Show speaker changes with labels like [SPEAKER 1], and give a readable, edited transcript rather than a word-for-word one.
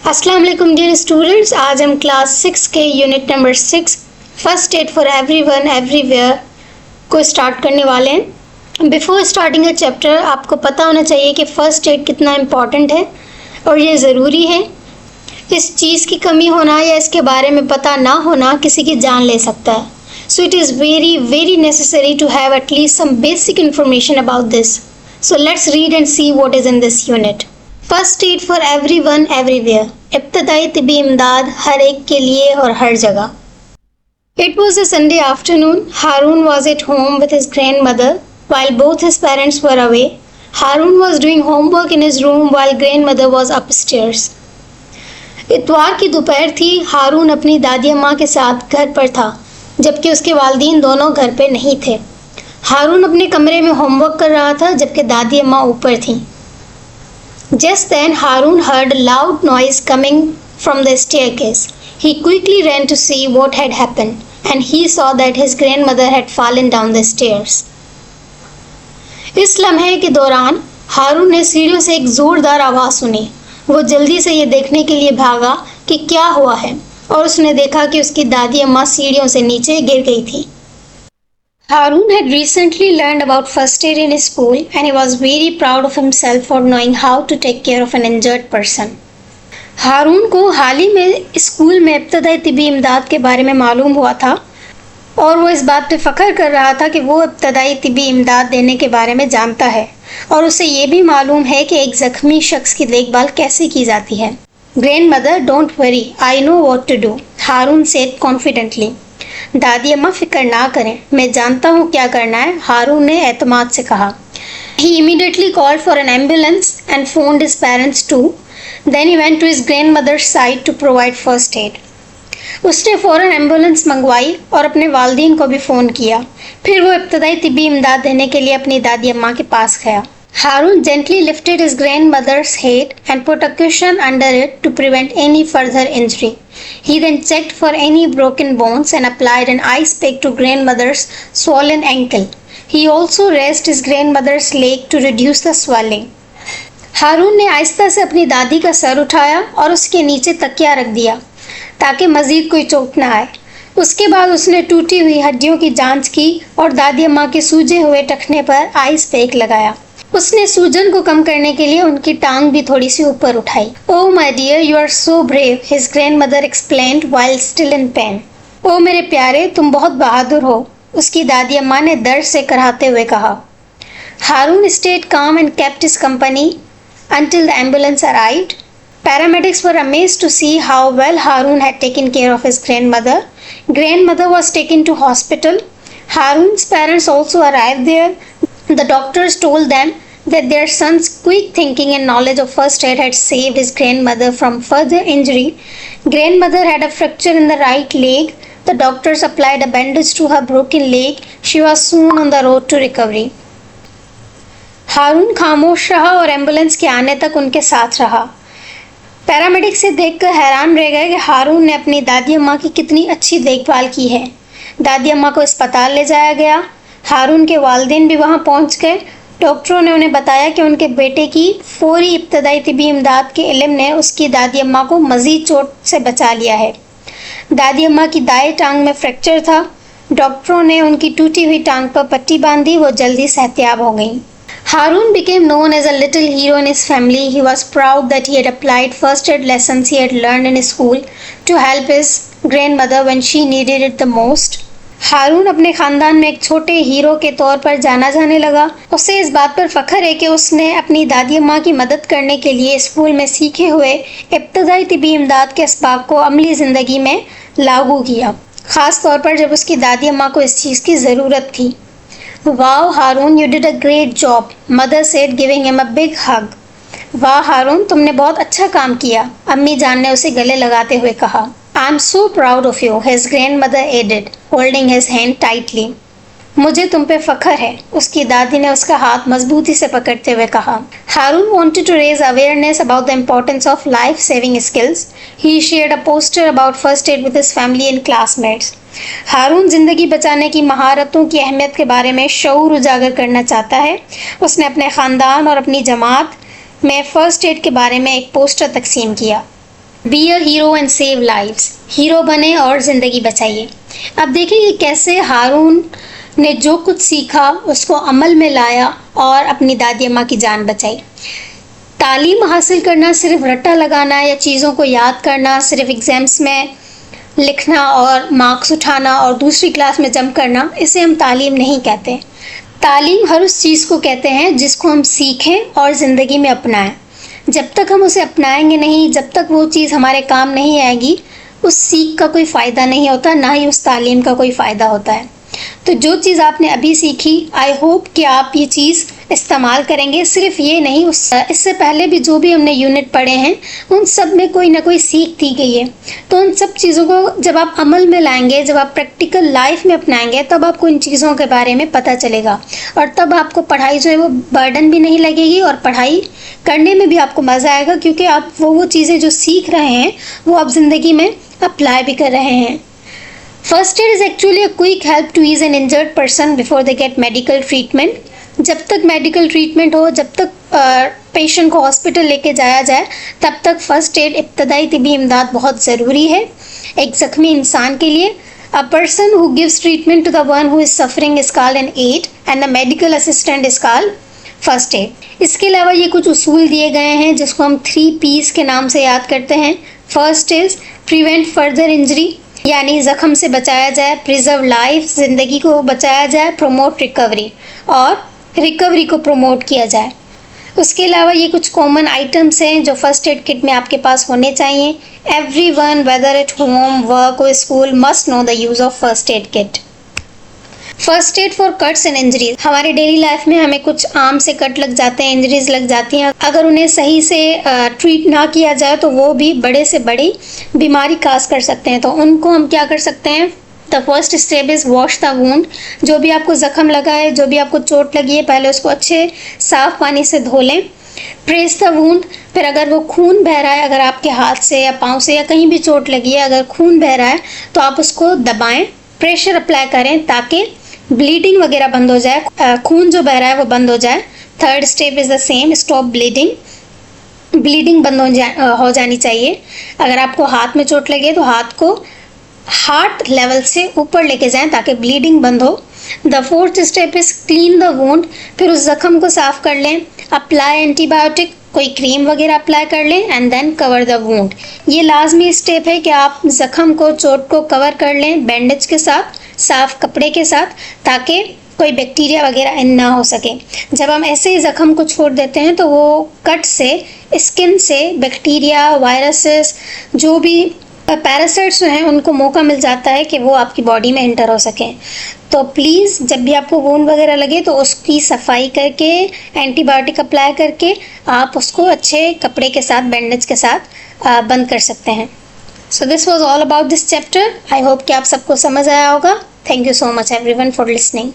[SPEAKER 1] अस्सलाम वालेकुम dear students, आज हम क्लास 6 के unit number 6 first aid for everyone everywhere को स्टार्ट करने वाले हैं। बिफोर स्टार्टिंग अ चैप्टर आपको पता होना चाहिए कि फ़र्स्ट एड कितना इम्पॉर्टेंट है और ये ज़रूरी है। इस चीज़ की कमी होना या इसके बारे में पता ना होना किसी की जान ले सकता है। So it is very very necessary to have at least some basic information about this. So let's read and see what is in this unit. First aid for everyone everywhere, इब्तदाई तिब्बी इमदाद हर एक के लिए और हर जगह। It was a Sunday afternoon. Harun was at home with his grandmother while both his parents were away. Harun was doing homework in his room while grandmother was upstairs. इतवार की दोपहर थी। हारून अपनी दादी अम्मा के साथ घर पर था जबकि उसके वालिदैन दोनों घर पे नहीं थे। हारून अपने कमरे में होमवर्क कर रहा था जबकि दादी अम्मा ऊपर थीं। Just then Harun heard a loud noise coming from the staircase. He quickly ran to see what had happened, and he saw that his grandmother had fallen down the stairs. इस लम्हे के दौरान हारून ने सीढ़ियों से एक जोरदार आवाज़ सुनी। वो जल्दी से ये देखने के लिए भागा कि क्या हुआ है और उसने देखा कि उसकी दादी अम्मा सीढ़ियों से नीचे गिर गई थी। Harun had recently learned about first aid in his school and he was very proud of himself for knowing how to take care of an injured person. हारून को हाल ही में स्कूल में इब्तदाई तिब्बी इमदाद के बारे में मालूम हुआ था और वो इस बात पे फ़ख्र कर रहा था कि वो इब्तदाई तिब्बी इमदाद देने के बारे में जानता है और उसे ये भी मालूम है कि एक ज़ख्मी शख्स की देखभाल कैसे की जाती है। Grandmother, don't worry, I know what to do, Haroon said confidently. दादी अम्मा फिक्र ना करें, मैं जानता हूँ क्या करना है, हारून ने एतमाद से कहा। He immediately called for an ambulance and phoned his parents too. Then he went to his grandmother's side to provide first aid. उसने फ़ौरन एम्बुलेंस मंगवाई और अपने वालिदैन को भी फ़ोन किया। फिर वो इब्तदाई तिब्बी इमदाद देने के लिए अपनी दादी अम्मा के पास गया। Harun gently lifted his grandmother's head and put a cushion under it to prevent any further injury. He then checked for any broken bones and applied an ice pick to grandmother's swollen ankle. He also raised his grandmother's leg to reduce the swelling. हारून ने आहिस्ता से अपनी दादी का sir उठाया और उसके नीचे तकिया रख दिया ताकि मज़ीद कोई चोट न आए। उसके बाद उसने टूटी हुई हड्डियों की जांच की और दादी अम्मा के सूजे हुए टखने पर आइस पैक लगाया। उसने सूजन को कम करने के लिए उनकी टांग भी थोड़ी सी ऊपर उठाई। Oh my dear, you are so brave, his grandmother explained while still in pain. ओ मेरे प्यारे, तुम बहुत बहादुर हो, उसकी दादी अम्मा ने दर्द से कराहते हुए कहा। हारून stayed calm and kept his company until the ambulance arrived. Paramedics were amazed to see how well Harun had taken care of his grandmother. Grandmother was taken to hospital. Harun's parents also arrived there. The doctors told them that their son's quick thinking and knowledge of first aid had saved his grandmother from further injury. Grandmother had a fracture in the right leg. The doctors applied a bandage to her broken leg. She was soon on the road to recovery. हारून खामोश रहा और ambulance के आने तक उनके साथ रहा। Paramedic से देखकर हैरान रह गए कि हारून ने अपनी दादी अम्मा की कितनी अच्छी देखभाल की है। दादी अम्मा को अस्पताल ले जाया गया। हारून के वालिदैन भी वहां पहुंच गए। डॉक्टरों ने उन्हें बताया कि उनके बेटे की फौरी इब्तदाई तिब्बी इमदाद के इल्म ने उसकी दादी अम्मा को मज़ीद चोट से बचा लिया है। दादी अम्मा की दाएं टांग में फ्रैक्चर था। डॉक्टरों ने उनकी टूटी हुई टांग पर पट्टी बांधी। वो जल्दी सेहतियाब हो गई। Harun became known as a little hero in his family. He was proud that he had applied first aid lessons he had learned in his school to help his grandmother when she needed it the most. हारून अपने खानदान में एक छोटे hero के तौर पर जाना जाने लगा। उसे इस बात पर फख्र है कि उसने अपनी दादी अम्मा की मदद करने के लिए स्कूल में सीखे हुए इब्तदाई तिब्बी इमदाद के असबाब को अमली ज़िंदगी में लागू किया, ख़ास तौर पर जब उसकी दादी अम्मा को इस चीज़ की ज़रूरत थी। Wow, Harun, you did a great job, mother said, giving him a big hug. वाह हारून, तुमने बहुत अच्छा काम किया, अम्मी जान ने उसे गले लगाते हुए कहा। I'm so proud of you, his grandmother added, holding his hand tightly. मुझे तुम पे फख्र है, उसकी दादी ने उसका हाथ मजबूती से पकड़ते हुए कहा। Harun wanted to raise awareness about the importance of life-saving skills. He shared a poster about first aid with his family and classmates. हारून ज़िंदगी बचाने की महारतों की अहमियत के बारे में शऊर उजागर करना चाहता है। उसने अपने ख़ानदान और अपनी जमात में फ़र्स्ट एड के बारे में एक पोस्टर तकसीम किया। Be a hero and save lives, hero बने और ज़िंदगी बचाइए। अब देखिए कि कैसे हारून ने जो कुछ सीखा उसको अमल में लाया और अपनी दादी अम्मा की जान बचाई। तालीम हासिल करना सिर्फ रट्टा लगाना या चीज़ों को याद करना, सिर्फ एग्ज़ाम्स में लिखना और मार्क्स उठाना और दूसरी क्लास में जंप करना, इसे हम तालीम नहीं कहते। तालीम हर उस चीज़ को कहते हैं जिसको हम सीखें और ज़िंदगी में अपनाएं। जब तक हम उसे अपनाएंगे नहीं, जब तक वो चीज़ हमारे काम नहीं आएगी, उस सीख का कोई फ़ायदा नहीं होता, ना ही उस तालीम का कोई फ़ायदा होता है। तो जो चीज़ आपने अभी सीखी, आई होप कि आप ये चीज़ इस्तेमाल करेंगे। सिर्फ ये नहीं, इससे पहले भी जो भी हमने यूनिट पढ़े हैं उन सब में कोई ना कोई सीख दी गई है। तो उन सब चीज़ों को जब आप अमल में लाएंगे, जब आप प्रैक्टिकल लाइफ में अपनाएंगे, तब आपको इन चीज़ों के बारे में पता चलेगा और तब आपको पढ़ाई जो है वो बर्डन भी नहीं लगेगी और पढ़ाई करने में भी आपको मज़ा आएगा, क्योंकि आप वो चीज़ें जो सीख रहे हैं वो आप ज़िंदगी में अप्लाई भी कर रहे हैं। First aid is actually a quick help to ease an injured person before they get medical treatment. जब तक मेडिकल ट्रीटमेंट हो, जब तक पेशेंट को हॉस्पिटल लेके जाया जाए, तब तक फर्स्ट एड, इब्तदाई तिब्बी इमदाद बहुत ज़रूरी है एक ज़ख्मी इंसान के लिए। A person who gives treatment to the one who is suffering is called an aid and the medical assistant is called first aid. इसके अलावा ये कुछ उसूल दिए गए हैं जिसको हम 3 P's के नाम से याद करते हैं। First is prevent further injury, यानी ज़ख्म से बचाया जाए, प्रिजर्व लाइफ, ज़िंदगी को बचाया जाए, प्रोमोट रिकवरी, और रिकवरी को प्रमोट किया जाए। उसके अलावा ये कुछ कॉमन आइटम्स हैं जो फर्स्ट एड किट में आपके पास होने चाहिए। Everyone, whether at home, work और school, must know the use of first aid kit. First aid for cuts and injuries, हमारे डेली लाइफ में हमें कुछ आम से कट लग जाते हैं, इंजरीज लग जाती हैं। अगर उन्हें सही से ट्रीट ना किया जाए तो वो भी बड़े से बड़ी बीमारी काज कर सकते हैं। तो उनको हम क्या कर सकते हैं? The first step is wash the wound. जो भी आपको ज़ख्म लगा है, जो भी आपको चोट लगी है, पहले उसको अच्छे साफ पानी से धो लें। प्रेस द वूंड, फिर अगर वो खून बह रहा है, अगर आपके हाथ से या पाँव से या कहीं भी चोट लगी है, अगर खून बह रहा है तो आप उसको दबाएं, प्रेशर अप्लाई करें ताकि ब्लीडिंग वगैरह बंद हो जाए, खून जो बह रहा है वो बंद हो जाए। Third step is the same, stop bleeding. Bleeding बंद हो जानी चाहिए। अगर आपको हाथ में चोट लगे तो हाथ को हार्ट लेवल से ऊपर लेके जाएं ताकि ब्लीडिंग बंद हो। The fourth step is clean the wound, फिर उस जख्म को साफ कर लें। अप्लाई एंटीबायोटिक, कोई क्रीम वगैरह अप्लाई कर लें and then cover the wound. ये लाजमी स्टेप है कि आप जख्म को, चोट को कवर कर लें बैंडेज के साथ, साफ कपड़े के साथ, ताकि कोई बैक्टीरिया वगैरह इन ना हो सके। जब हम ऐसे ही ज़ख्म को छोड़ देते हैं तो वो कट से, स्किन से बैक्टीरिया, वायरसेस, जो भी पैरासाइट्स हैं उनको मौका मिल जाता है कि वो आपकी बॉडी में एंटर हो सकें। तो प्लीज़ जब भी आपको वूंड वगैरह लगे तो उसकी सफाई करके, एंटीबायोटिक अप्लाई करके आप उसको अच्छे कपड़े के साथ, बैंडेज के साथ बंद कर सकते हैं। So this was all about this chapter. I hope कि आप सबको समझ आया होगा। Thank you so much everyone for listening.